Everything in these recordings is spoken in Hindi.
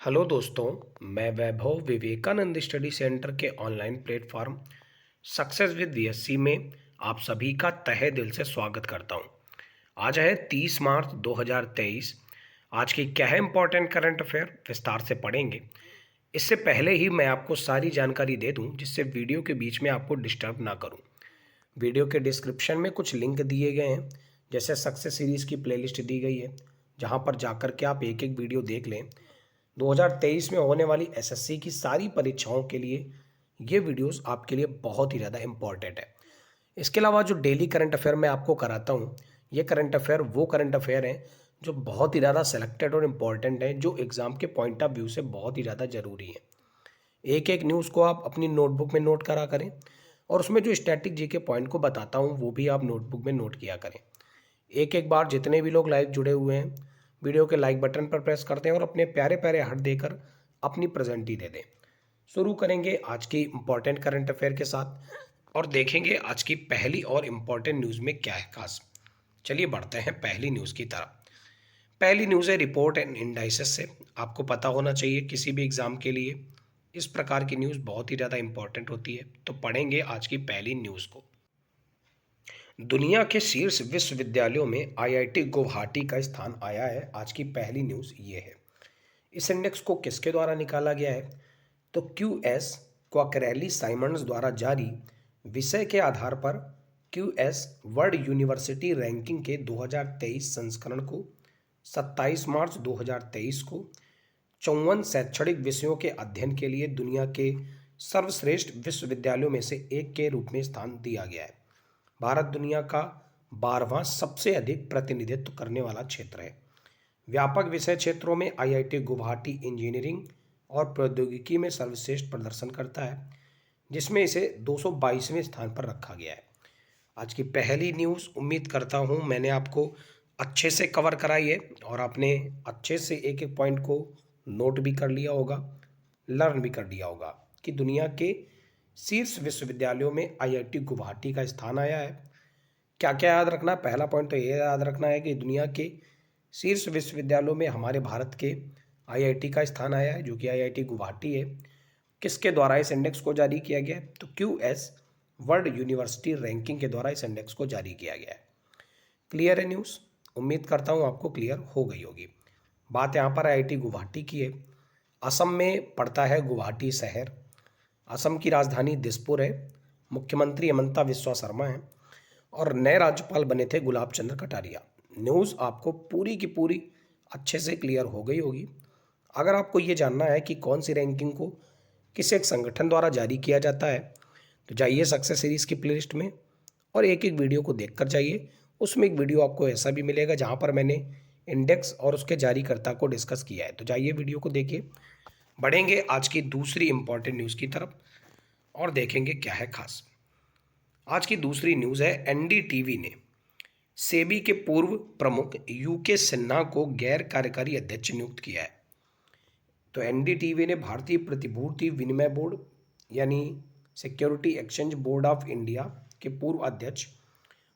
हेलो दोस्तों, मैं वैभव विवेकानंद स्टडी सेंटर के online platform success with VSC में आप सभी का तहे दिल से स्वागत करता हूं। आज है 30 मार्च 2023। आज की क्या है इम्पोर्टेंट करंट अफेयर विस्तार से पढ़ेंगे। इससे पहले ही मैं आपको सारी जानकारी दे दूं जिससे वीडियो के बीच में आपको डिस्टर्ब ना करूं। वीडियो के डिस्क्रिप्शन में कुछ लिंक दिए गए हैं, जैसे सक्सेस सीरीज़ की प्लेलिस्ट दी गई है, जहां पर जाकर के आप एक एक वीडियो देख लें। 2023 में होने वाली एसएससी की सारी परीक्षाओं के लिए ये वीडियोस आपके लिए बहुत ही ज़्यादा इम्पॉर्टेंट है। इसके अलावा जो डेली करंट अफेयर मैं आपको कराता हूँ, ये करंट अफेयर वो करंट अफेयर हैं जो बहुत ही ज़्यादा सेलेक्टेड और इम्पॉर्टेंट हैं, जो एग्ज़ाम के पॉइंट ऑफ व्यू से बहुत ही ज़्यादा ज़रूरी है। एक एक न्यूज़ को आप अपनी नोटबुक में नोट करा करें, और उसमें जो स्टैटिक जी के पॉइंट को बताता हूँ वो भी आप नोटबुक में नोट किया करें। एक एक बार जितने भी लोग लाइव जुड़े हुए हैं, वीडियो के लाइक बटन पर प्रेस करते हैं और अपने प्यारे प्यारे हाथ देकर अपनी प्रेजेंटी दे दें। शुरू करेंगे आज की इम्पोर्टेंट करंट अफेयर के साथ और देखेंगे आज की पहली और इम्पोर्टेंट न्यूज़ में क्या है खास। चलिए बढ़ते हैं पहली न्यूज़ की तरफ। पहली न्यूज़ है रिपोर्ट एंड इंडाइसेस से। आपको पता होना चाहिए किसी भी एग्ज़ाम के लिए इस प्रकार की न्यूज़ बहुत ही ज़्यादा इंपॉर्टेंट होती है। तो पढ़ेंगे आज की पहली न्यूज़ को। दुनिया के शीर्ष विश्वविद्यालयों में आईआईटी गुवाहाटी का स्थान आया है। आज की पहली न्यूज़ ये है। इस इंडेक्स को किसके द्वारा निकाला गया है? तो क्यूएस क्वाकरेली साइमंड्स द्वारा जारी विषय के आधार पर क्यूएस वर्ल्ड यूनिवर्सिटी रैंकिंग के 2023 संस्करण को 27 मार्च 2023 को 54 शैक्षणिक विषयों के अध्ययन के लिए दुनिया के सर्वश्रेष्ठ विश्वविद्यालयों में से एक के रूप में स्थान दिया गया है। भारत दुनिया का 12वां सबसे अधिक प्रतिनिधित्व करने वाला क्षेत्र है। व्यापक विषय क्षेत्रों में आईआईटी गुवाहाटी इंजीनियरिंग और प्रौद्योगिकी में सर्वश्रेष्ठ प्रदर्शन करता है, जिसमें इसे 222वें स्थान पर रखा गया है। आज की पहली न्यूज़ उम्मीद करता हूँ मैंने आपको अच्छे से कवर कराई है और आपने अच्छे से एक एक पॉइंट को नोट भी कर लिया होगा, लर्न भी कर लिया होगा कि दुनिया के शीर्ष विश्वविद्यालयों में आईआईटी गुवाहाटी का स्थान आया है। क्या क्या याद रखना है? पहला पॉइंट तो ये याद रखना है कि दुनिया के शीर्ष विश्वविद्यालयों में हमारे भारत के आईआईटी का स्थान आया है, जो कि आईआईटी गुवाहाटी है। किसके द्वारा इस इंडेक्स को जारी किया गया है? तो क्यूएस वर्ल्ड यूनिवर्सिटी रैंकिंग के द्वारा इस इंडेक्स को जारी किया गया है। क्लियर है न्यूज़? उम्मीद करता हूँ आपको क्लियर हो गई होगी। बात यहाँ पर आईआईटी गुवाहाटी की है। असम में पड़ता है गुवाहाटी शहर। असम की राजधानी दिसपुर है। मुख्यमंत्री हिमंता बिस्वा शर्मा हैं और नए राज्यपाल बने थे गुलाब चंद्र कटारिया। न्यूज़ आपको पूरी की पूरी अच्छे से क्लियर हो गई होगी। अगर आपको ये जानना है कि कौन सी रैंकिंग को किस एक संगठन द्वारा जारी किया जाता है, तो जाइए सक्सेस सीरीज़ की प्लेलिस्ट में और एक एक वीडियो को देख कर जाइए। उसमें एक वीडियो आपको ऐसा भी मिलेगा जहाँ पर मैंने इंडेक्स और उसके जारीकर्ता को डिस्कस किया है। तो जाइए वीडियो को देखिए। बढ़ेंगे आज की दूसरी इंपॉर्टेंट न्यूज़ की तरफ और देखेंगे क्या है खास। आज की दूसरी न्यूज़ है एनडीटीवी ने सेबी के पूर्व प्रमुख यूके सिन्हा को गैर कार्यकारी अध्यक्ष नियुक्त किया है। तो एनडीटीवी ने भारतीय प्रतिभूति विनिमय बोर्ड यानी security exchange board of India के पूर्व अध्यक्ष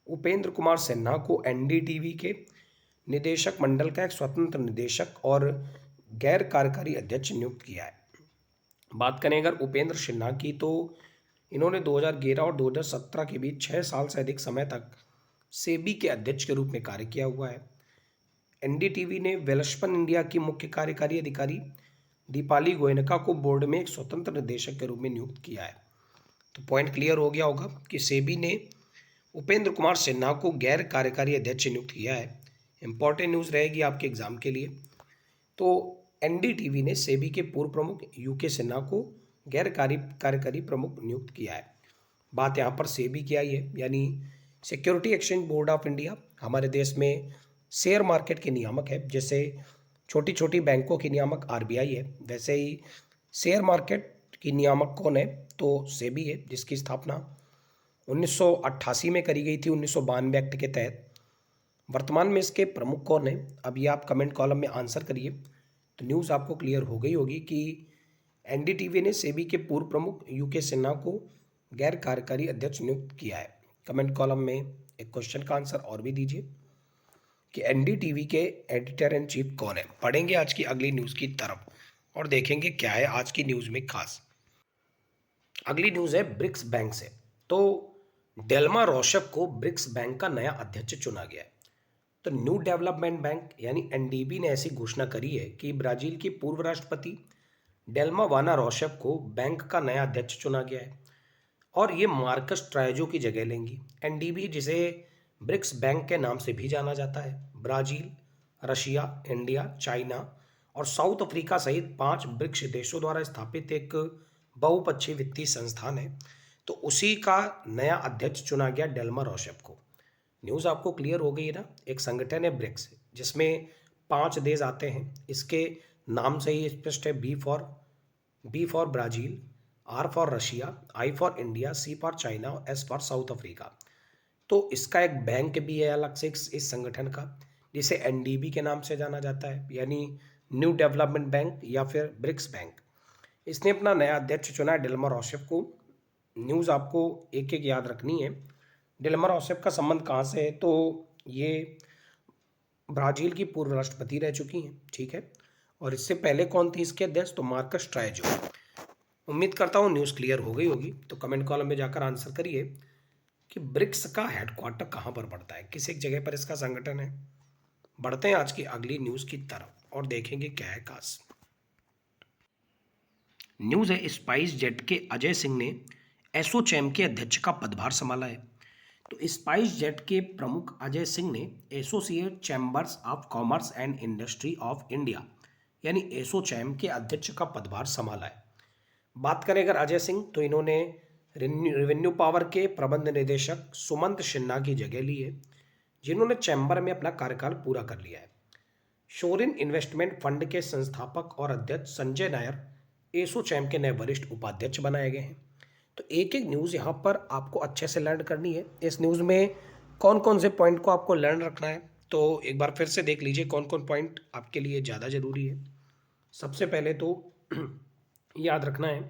उपेंद्र कुमार सिन्हा को एनडीटीवी के निदेशक मंडल का एक स्वतंत्र निदेशक और गैर कार्यकारी अध्यक्ष नियुक्त किया है। बात करें अगर उपेंद्र सिन्हा की, तो इन्होंने 2011 और 2017 के बीच 6 साल से अधिक समय तक सेबी के अध्यक्ष के रूप में कार्य किया हुआ है। एनडीटीवी ने वेलस्पन इंडिया की मुख्य कार्यकारी अधिकारी दीपाली गोयनका को बोर्ड में एक स्वतंत्र निदेशक के रूप में नियुक्त किया है। तो पॉइंट क्लियर हो गया होगा कि सेबी ने उपेंद्र कुमार सिन्हा को गैर कार्यकारी अध्यक्ष नियुक्त किया है। इंपॉर्टेंट न्यूज़ रहेगी आपके एग्जाम के लिए। तो एनडीटीवी ने सेबी के पूर्व प्रमुख यूके सिन्हा को गैर कार्यकारी प्रमुख नियुक्त किया है। बात यहाँ पर सेबी की आई है, यानी security exchange board of India हमारे देश में शेयर मार्केट के नियामक है। जैसे छोटी छोटी बैंकों की नियामक आरबीआई है, वैसे ही शेयर मार्केट की नियामक कौन है? तो सेबी है, जिसकी स्थापना 1988 में करी गई थी 1992 एक्ट के तहत। वर्तमान में इसके प्रमुख कौन है? अब ये आप कमेंट कॉलम में आंसर करिए। तो न्यूज़ आपको क्लियर हो गई होगी कि एनडीटीवी ने सेबी के पूर्व प्रमुख यूके सिन्हा को गैर कार्यकारी अध्यक्ष नियुक्त किया है। कमेंट कॉलम में एक क्वेश्चन का आंसर और भी दीजिए कि एनडीटीवी के एडिटर इन चीफ कौन है। पढ़ेंगे आज की अगली न्यूज़ की तरफ और देखेंगे क्या है आज की न्यूज़ में खास। अगली न्यूज़ है ब्रिक्स बैंक से। तो डेल्मा रोशेफ को ब्रिक्स बैंक का नया अध्यक्ष चुना गया है। तो न्यू डेवलपमेंट बैंक यानी एनडीबी ने ऐसी घोषणा करी है कि ब्राजील की पूर्व राष्ट्रपति डेल्मा वाना रोशेफ को बैंक का नया अध्यक्ष चुना गया है और ये मार्कस ट्राइजो की जगह लेंगी। एनडीबी, जिसे ब्रिक्स बैंक के नाम से भी जाना जाता है, ब्राजील, रशिया, इंडिया, चाइना और साउथ अफ्रीका सहित 5 ब्रिक्स देशों द्वारा स्थापित एक बहुपक्षीय वित्तीय संस्थान है। तो उसी का नया अध्यक्ष चुना गया डेल्मा रोशेफ को। न्यूज़ आपको क्लियर हो गई है ना। एक संगठन है ब्रिक्स, जिसमें 5 देश आते हैं। इसके नाम से ही स्पष्ट है, B for Brazil, R for Russia, I for India, C for China और एस फॉर साउथ अफ्रीका। तो इसका एक बैंक भी है अलग से इस संगठन का, जिसे एनडीबी के नाम से जाना जाता है, यानी न्यू डेवलपमेंट बैंक या फिर ब्रिक्स बैंक। इसने अपना नया अध्यक्ष चुना है डेल्मा रोशेफ को। न्यूज़ आपको एक एक याद रखनी है। डेल्मा रोशेफ का संबंध कहाँ से है? तो ये ब्राज़ील की पूर्व राष्ट्रपति रह चुकी हैं, ठीक है। और इससे पहले कौन थी इसके अध्यक्ष? तो मार्कस ट्राइजो। उम्मीद करता हूँ न्यूज़ क्लियर हो गई होगी। तो कमेंट कॉलम में जाकर आंसर करिए कि ब्रिक्स का हेडक्वार्टर कहाँ पर पड़ता है, किस एक जगह पर इसका संगठन है। बढ़ते हैं आज की अगली न्यूज़ की तरफ और देखेंगे क्या है खास। न्यूज़ है स्पाइस जेट के अजय सिंह ने एसोचैम के अध्यक्ष का पदभार संभाला है। तो स्पाइस जेट के प्रमुख अजय सिंह ने associate chambers of commerce and industry of India यानी एसोचैम के अध्यक्ष का पदभार संभाला है। बात करें अगर अजय सिंह, तो इन्होंने रेवेन्यू पावर के प्रबंध निदेशक सुमंत सिन्हा की जगह ली है, जिन्होंने चैम्बर में अपना कार्यकाल पूरा कर लिया है। शोरिन इन्वेस्टमेंट फंड के संस्थापक और अध्यक्ष संजय नायर एसोचैम के नए वरिष्ठ उपाध्यक्ष बनाए गए हैं। तो एक एक न्यूज़ यहाँ पर आपको अच्छे से लर्न करनी है। इस न्यूज़ में कौन कौन से पॉइंट को आपको लर्न रखना है, तो एक बार फिर से देख लीजिए कौन कौन पॉइंट आपके लिए ज़्यादा ज़रूरी है। सबसे पहले तो याद रखना है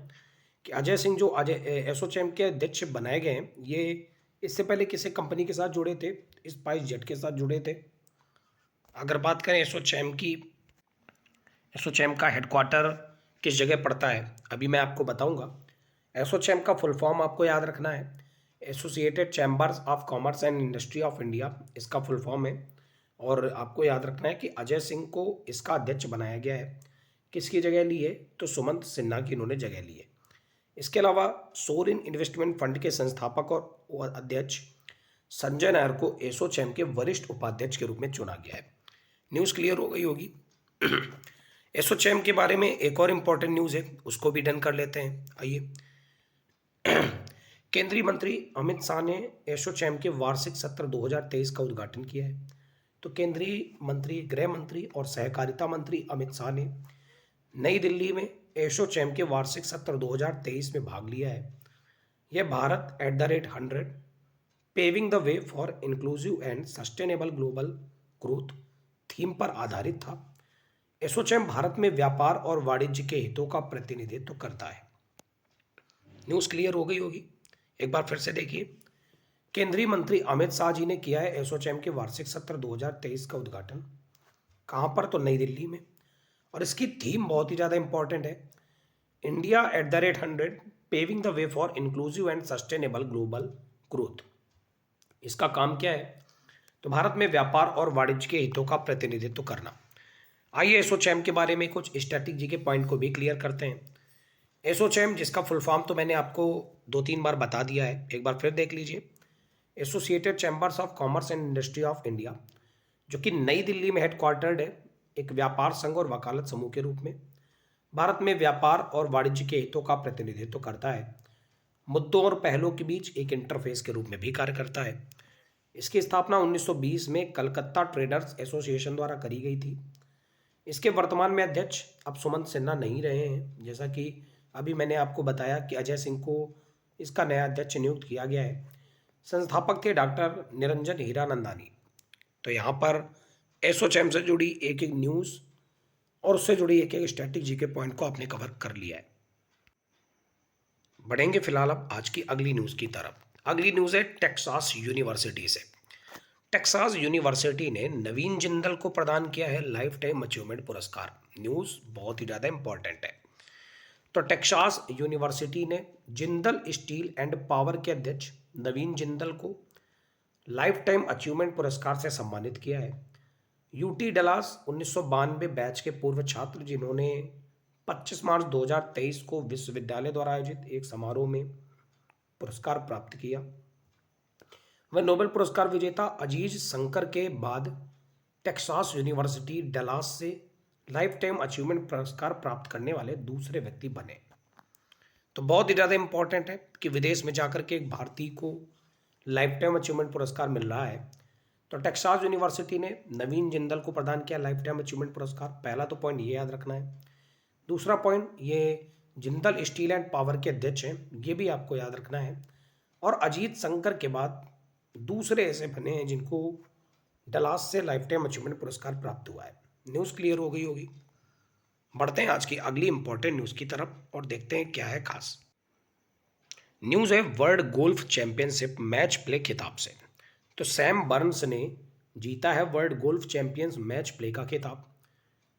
कि अजय सिंह जो एसोचैम के अध्यक्ष बनाए गए हैं, ये इससे पहले किसी कंपनी के साथ जुड़े थे? स्पाइस जेट के साथ जुड़े थे। अगर बात करें एसोचैम की, एसोचैम का हेडक्वार्टर किस जगह पड़ता है, अभी मैं आपको बताऊंगा। एसोचैम का फुल फॉर्म आपको याद रखना है, associated chambers of commerce and industry of India, इसका फुल फॉर्म है। और आपको याद रखना है कि अजय सिंह को इसका अध्यक्ष बनाया गया है। किसकी जगह ली है? तो सुमंत सिन्हा की इन्होंने जगह ली है। इसके अलावा सोरिन इन्वेस्टमेंट फंड के संस्थापक और अध्यक्ष संजय नायर को एसोचैम के वरिष्ठ उपाध्यक्ष के रूप में चुना गया है। न्यूज़ क्लियर हो गई होगी। एसोचैम के बारे में एक और इम्पॉर्टेंट न्यूज़ है, उसको भी डन कर लेते हैं। आइए। केंद्रीय मंत्री अमित शाह ने एसोचैम के वार्षिक सत्र 2023 का उद्घाटन किया है। तो केंद्रीय मंत्री, गृह मंत्री और सहकारिता मंत्री अमित शाह ने नई दिल्ली में एसोचैम के वार्षिक सत्र 2023 में भाग लिया है। यह Bharat @100 paving the way for inclusive and sustainable global growth theme पर आधारित था। एसोचैम भारत में व्यापार और वाणिज्य के हितों का प्रतिनिधित्व करता है। न्यूज़ क्लियर हो गई होगी। एक बार फिर से देखिए। केंद्रीय मंत्री अमित शाह जी ने किया है एसोचैम के वार्षिक सत्र 2023 का उद्घाटन। कहाँ पर? तो नई दिल्ली में। और इसकी थीम बहुत ही ज़्यादा इंपॉर्टेंट है, India @100 paving the way for inclusive and sustainable global growth. इसका काम क्या है? तो भारत में व्यापार और वाणिज्य के हितों का प्रतिनिधित्व करना। आइए एसोचैम के बारे में कुछ स्ट्रैटेजी के पॉइंट को भी क्लियर करते हैं। एसोचैम, जिसका फुल फॉर्म तो मैंने आपको 2-3 बार बता दिया है, एक बार फिर देख लीजिए। Associated chambers of commerce and industry of India, जो कि नई दिल्ली में हेडक्वार्टर्ड है, एक व्यापार संघ और वकालत समूह के रूप में भारत में व्यापार और वाणिज्य के हितों का प्रतिनिधित्व करता है। मुद्दों और पहलों के बीच एक इंटरफेस के रूप में भी कार्य करता है। इसकी स्थापना 1920 में कलकत्ता ट्रेडर्स एसोसिएशन द्वारा करी गई थी। इसके वर्तमान में अध्यक्ष अब सुमंत सिन्हा नहीं रहे हैं, जैसा कि अभी मैंने आपको बताया कि अजय सिंह को इसका नया अध्यक्ष नियुक्त किया गया है। संस्थापक थे डॉक्टर निरंजन हीरानंदानी। तो यहाँ पर एसोचैम से जुड़ी एक एक न्यूज़ और उससे जुड़ी एक एक स्ट्रैटेजी के पॉइंट को आपने कवर कर लिया है। बढ़ेंगे फिलहाल अब आज की अगली न्यूज़ की तरफ। अगली न्यूज़ है टेक्सास यूनिवर्सिटी से। टेक्सास यूनिवर्सिटी ने नवीन जिंदल को प्रदान किया है लाइफ टाइम अचीवमेंट पुरस्कार। न्यूज़ बहुत ही ज़्यादा इंपॉर्टेंट है। तो टेक्सास यूनिवर्सिटी ने जिंदल स्टील एंड पावर के अध्यक्ष नवीन जिंदल को लाइफ टाइम अचीवमेंट पुरस्कार से सम्मानित किया है। यूटी डलास 1992 बैच के पूर्व छात्र जिन्होंने 25 मार्च 2023 को विश्वविद्यालय द्वारा आयोजित एक समारोह में पुरस्कार प्राप्त किया। वह नोबेल पुरस्कार विजेता अजीज शंकर के बाद टेक्सास यूनिवर्सिटी डलास से लाइफ टाइम अचीवमेंट पुरस्कार प्राप्त करने वाले दूसरे व्यक्ति बने। तो बहुत ही ज़्यादा इंपॉर्टेंट है कि विदेश में जाकर के एक भारतीय को लाइफ टाइम अचीवमेंट पुरस्कार मिल रहा है। तो टेक्सास यूनिवर्सिटी ने नवीन जिंदल को प्रदान किया लाइफ टाइम अचीवमेंट पुरस्कार। पहला तो पॉइंट ये याद रखना है। दूसरा पॉइंट, ये जिंदल स्टील एंड पावर के अध्यक्ष हैं, ये भी आपको याद रखना है। और अजीत शंकर के बाद दूसरे ऐसे बने हैं जिनको डलास से लाइफ टाइम अचीवमेंट पुरस्कार प्राप्त हुआ है। न्यूज़ क्लियर हो गई होगी। बढ़ते हैं आज की अगली इंपॉर्टेंट न्यूज़ की तरफ और देखते हैं क्या है खास न्यूज़। है world golf championship match play खिताब से। तो सैम बर्न्स ने जीता है world golf champions match play का खिताब।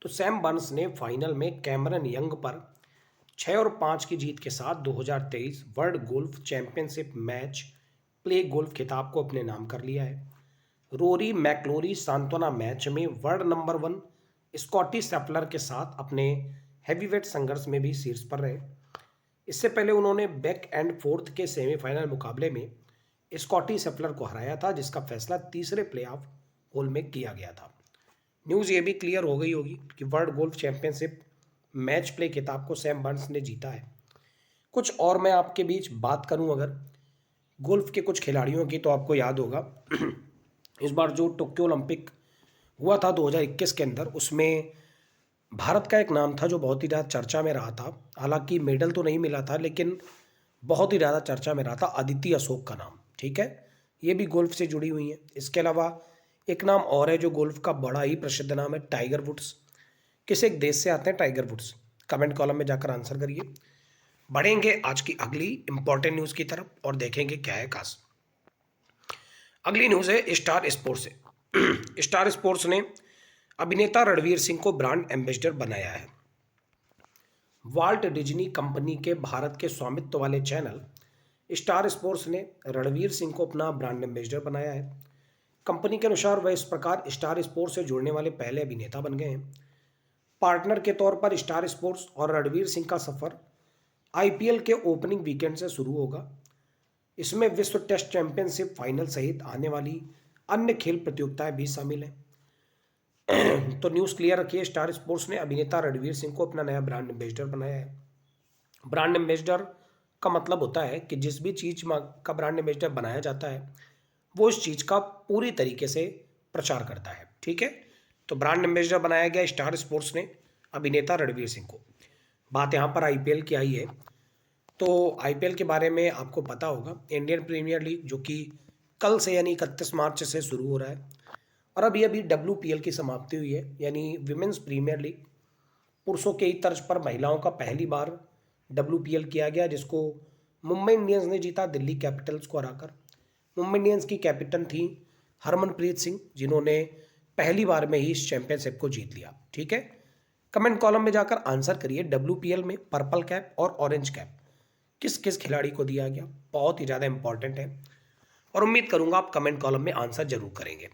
तो सैम बर्न्स ने फाइनल में कैमरन यंग पर 6 और 5 की जीत के साथ 2023 world golf championship match play golf खिताब को अपने नाम कर लिया है। रोरी मैक्लोरी सांत्वना मैच में वर्ल्ड नंबर 1 स्कॉटी सेफलर के साथ अपने हैवीवेट संघर्ष में भी शीर्ष पर रहे। इससे पहले उन्होंने बैक एंड फोर्थ के सेमीफाइनल मुकाबले में स्कॉटी सेफलर को हराया था, जिसका फैसला तीसरे प्लेऑफ होल में किया गया था। न्यूज़ ये भी क्लियर हो गई होगी कि world golf championship match play खिताब को सैम बर्न्स ने जीता है। कुछ और मैं आपके बीच बात करूं अगर गोल्फ के कुछ खिलाड़ियों की, तो आपको याद होगा इस बार जो टोक्यो ओलंपिक हुआ था 2021 के अंदर, उसमें भारत का एक नाम था जो बहुत ही ज़्यादा चर्चा में रहा था। हालांकि मेडल तो नहीं मिला था, लेकिन बहुत ही ज़्यादा चर्चा में रहा था अदिति अशोक का नाम। ठीक है, ये भी गोल्फ से जुड़ी हुई है। इसके अलावा एक नाम और है जो गोल्फ का बड़ा ही प्रसिद्ध नाम है, टाइगर वुड्स। किस एक देश से आते हैं टाइगर वुड्स? कमेंट कॉलम में जाकर आंसर करिए। बढ़ेंगे आज की अगली इंपॉर्टेंट न्यूज़ की तरफ और देखेंगे क्या है खास। अगली न्यूज़ है स्टार स्पोर्ट्स से। स्टार स्पोर्ट्स ने अभिनेता रणवीर सिंह को ब्रांड एम्बेसडर बनाया है। वाल्ट डिज्नी कंपनी के भारत के स्वामित्व वाले चैनल स्टार स्पोर्ट्स ने रणवीर सिंह को अपना ब्रांड एम्बेसडर बनाया है। कंपनी के अनुसार वह इस प्रकार स्टार स्पोर्ट्स से जुड़ने वाले पहले अभिनेता बन गए हैं। पार्टनर के तौर पर स्टार स्पोर्ट्स और रणवीर सिंह का सफर आईपीएल के ओपनिंग वीकेंड से शुरू होगा। इसमें विश्व टेस्ट चैंपियनशिप फाइनल सहित आने वाली अन्य खेल प्रतियोगिताएं भी शामिल हैं। तो न्यूज़ क्लियर रखिए, स्टार स्पोर्ट्स ने अभिनेता रणवीर सिंह को अपना नया ब्रांड एम्बेसडर बनाया है। ब्रांड एम्बेसडर का मतलब होता है कि जिस भी चीज़ का ब्रांड एम्बेसडर बनाया जाता है वो इस चीज़ का पूरी तरीके से प्रचार करता है। ठीक है, तो ब्रांड एम्बेसडर बनाया गया स्टार स्पोर्ट्स ने अभिनेता रणवीर सिंह को। बात यहाँ पर आईपीएल की आई है, तो आईपीएल के बारे में आपको पता होगा, इंडियन प्रीमियर लीग जो कि कल से यानी 31 मार्च से शुरू हो रहा है और अभी अभी डब्ल्यूपीएल की समाप्ति हुई है, यानी विमेंस प्रीमियर लीग। पुरुषों के ही तर्ज पर महिलाओं का पहली बार डब्ल्यूपीएल किया गया, जिसको मुंबई इंडियंस ने जीता दिल्ली कैपिटल्स को हराकर। मुंबई इंडियंस की कैप्टन थी हरमनप्रीत सिंह, जिन्होंने पहली बार में ही इस चैंपियनशिप को जीत लिया। ठीक है, कमेंट कॉलम में जाकर आंसर करिए, डब्ल्यूपीएल में पर्पल कैप और ऑरेंज कैप किस किस खिलाड़ी को दिया गया। बहुत ही ज़्यादा इंपॉर्टेंट है और उम्मीद करूंगा आप कमेंट कॉलम में आंसर जरूर करेंगे।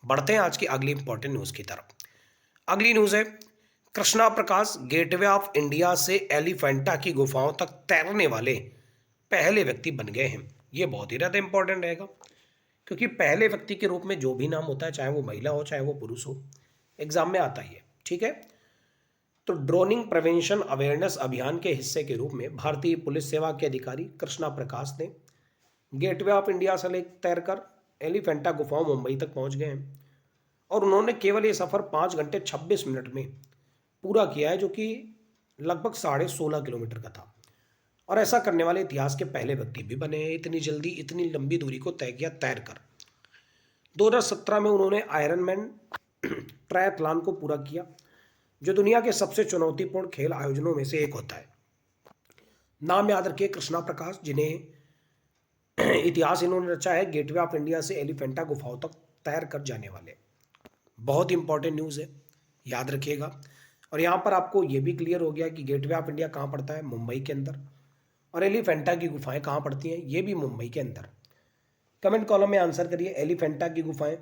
बढ़ते हैं आज की अगली इंपॉर्टेंट न्यूज़ की तरफ। अगली न्यूज़ है कृष्णा प्रकाश गेटवे ऑफ इंडिया से एलिफेंटा की गुफाओं तक तैरने वाले पहले व्यक्ति बन गए हैं। ये बहुत ही ज़्यादा इंपॉर्टेंट रहेगा, क्योंकि पहले व्यक्ति के रूप में जो भी नाम होता है, चाहे वो महिला हो चाहे वो पुरुष हो, एग्जाम में आता ही है। ठीक है, तो ड्रोनिंग प्रिवेंशन अवेयरनेस अभियान के हिस्से के रूप में भारतीय पुलिस सेवा के अधिकारी कृष्णा प्रकाश ने गेटवे ऑफ इंडिया से ले तैरकर एलिफेंटा गुफाओं मुंबई तक पहुंच गए हैं और उन्होंने केवल ये सफ़र 5 घंटे 26 मिनट में पूरा किया है, जो कि लगभग 16.5 किलोमीटर का था। और ऐसा करने वाले इतिहास के पहले व्यक्ति भी बने हैं। इतनी जल्दी इतनी लंबी दूरी को तय किया तैरकर। 2017 में उन्होंने आयरनमैन ट्रायथलॉन को पूरा किया, जो दुनिया के सबसे चुनौतीपूर्ण खेल आयोजनों में से एक होता है। नाम याद रखिए कृष्णा प्रकाश, जिन्हें इतिहास इन्होंने रचा है गेटवे ऑफ इंडिया से एलिफेंटा गुफाओं तक तैर कर जाने वाले। बहुत इंपॉर्टेंट न्यूज़ है, याद रखिएगा। और यहाँ पर आपको ये भी क्लियर हो गया कि गेटवे ऑफ इंडिया कहाँ पड़ता है, मुंबई के अंदर, और एलिफेंटा की गुफाएं कहाँ पड़ती हैं, ये भी मुंबई के अंदर। कमेंट कॉलम में आंसर करिए, एलिफेंटा की गुफाएं,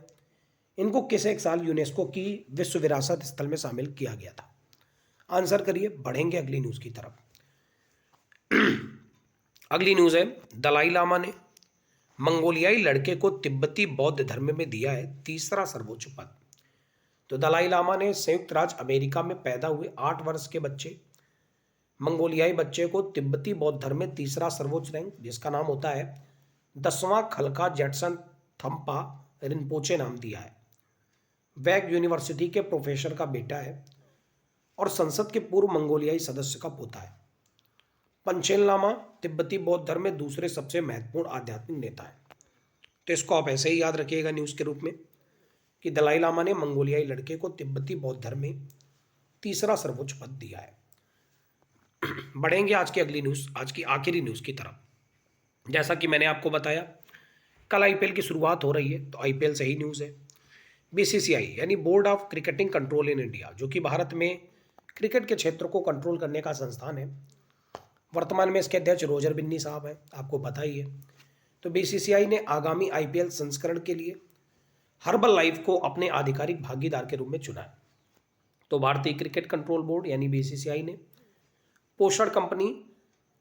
इनको किस एक साल यूनेस्को की विश्व विरासत स्थल में शामिल किया गया था? आंसर करिए। बढ़ेंगे अगली न्यूज़ की तरफ। अगली न्यूज़ है, दलाई लामा ने मंगोलियाई लड़के को तिब्बती बौद्ध धर्म में दिया है तीसरा सर्वोच्च पद। तो दलाई लामा ने संयुक्त राज्य अमेरिका में पैदा हुए 8 वर्ष के बच्चे मंगोलियाई बच्चे को तिब्बती बौद्ध धर्म में तीसरा सर्वोच्च रैंक, जिसका नाम होता है 10वां खलका जेटसन थम्पा रिनपोचे, नाम दिया है। वैग यूनिवर्सिटी के प्रोफेसर का बेटा है और संसद के पूर्व मंगोलियाई सदस्य का पोता है। पंचेन लामा तिब्बती बौद्ध धर्म में दूसरे सबसे महत्वपूर्ण आध्यात्मिक नेता है। तो इसको आप ऐसे ही याद रखिएगा न्यूज़ के रूप में कि दलाई लामा ने मंगोलियाई लड़के को तिब्बती बौद्ध धर्म में तीसरा सर्वोच्च पद दिया है। बढ़ेंगे आज की अगली न्यूज़, आज की आखिरी न्यूज़ की तरफ। जैसा कि मैंने आपको बताया, कल आईपीएल की शुरुआत हो रही है, तो आईपीएल से ही न्यूज़ है। बीसीसीआई यानी board of cricketing control in India, जो कि भारत में क्रिकेट के क्षेत्र को कंट्रोल करने का संस्थान है, वर्तमान में इसके अध्यक्ष रोजर बिन्नी साहब हैं, आपको पता ही है। तो बीसीसीआई ने आगामी आईपीएल संस्करण के लिए हर्बल लाइफ को अपने आधिकारिक भागीदार के रूप में चुना है। तो भारतीय क्रिकेट कंट्रोल बोर्ड यानी बीसीसीआई ने पोषण company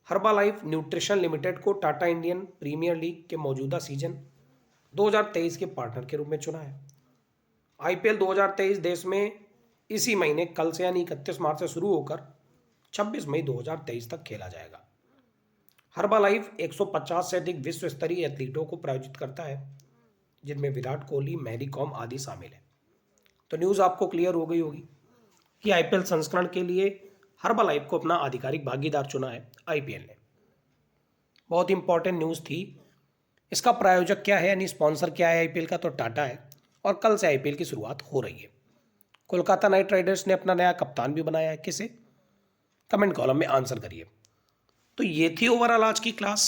herbal life nutrition limited को टाटा इंडियन प्रीमियर लीग के मौजूदा सीजन 2023 के पार्टनर के रूप में चुना है। आईपीएल 2023 देश में इसी महीने कल से यानी 31 मार्च से शुरू होकर 26 मई 2023 तक खेला जाएगा। हर्बल लाइफ 150 से अधिक विश्व स्तरीय एथलीटों को प्रायोजित करता है, जिनमें विराट कोहली, मैरी कॉम आदि शामिल है। तो न्यूज़ आपको क्लियर हो गई होगी कि आईपीएल संस्करण के लिए हर्बल लाइफ को अपना आधिकारिक भागीदार चुना है आईपीएल ने। बहुत इंपॉर्टेंट न्यूज़ थी। इसका प्रायोजक क्या है यानी स्पॉन्सर क्या है आईपीएल का, तो टाटा है, और कल से आईपीएल की शुरुआत हो रही है। कोलकाता नाइट राइडर्स ने अपना नया कप्तान भी बनाया है। किसे? कमेंट कॉलम में आंसर करिए। तो ये थी ओवरऑल आज की क्लास।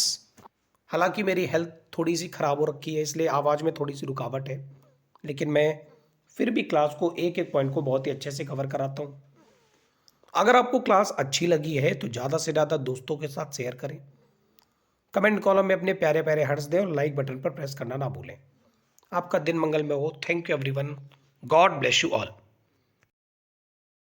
हालांकि मेरी हेल्थ थोड़ी सी ख़राब हो रखी है, इसलिए आवाज़ में थोड़ी सी रुकावट है, लेकिन मैं फिर भी क्लास को एक एक पॉइंट को बहुत ही अच्छे से कवर कराता हूँ। अगर आपको क्लास अच्छी लगी है तो ज़्यादा से ज़्यादा दोस्तों के साथ शेयर करें, कमेंट कॉलम में अपने प्यारे प्यारे हर्ट्स दें और लाइक बटन पर प्रेस करना ना भूलें। आपका दिन मंगलमय हो। Thank you everyone. God bless you all.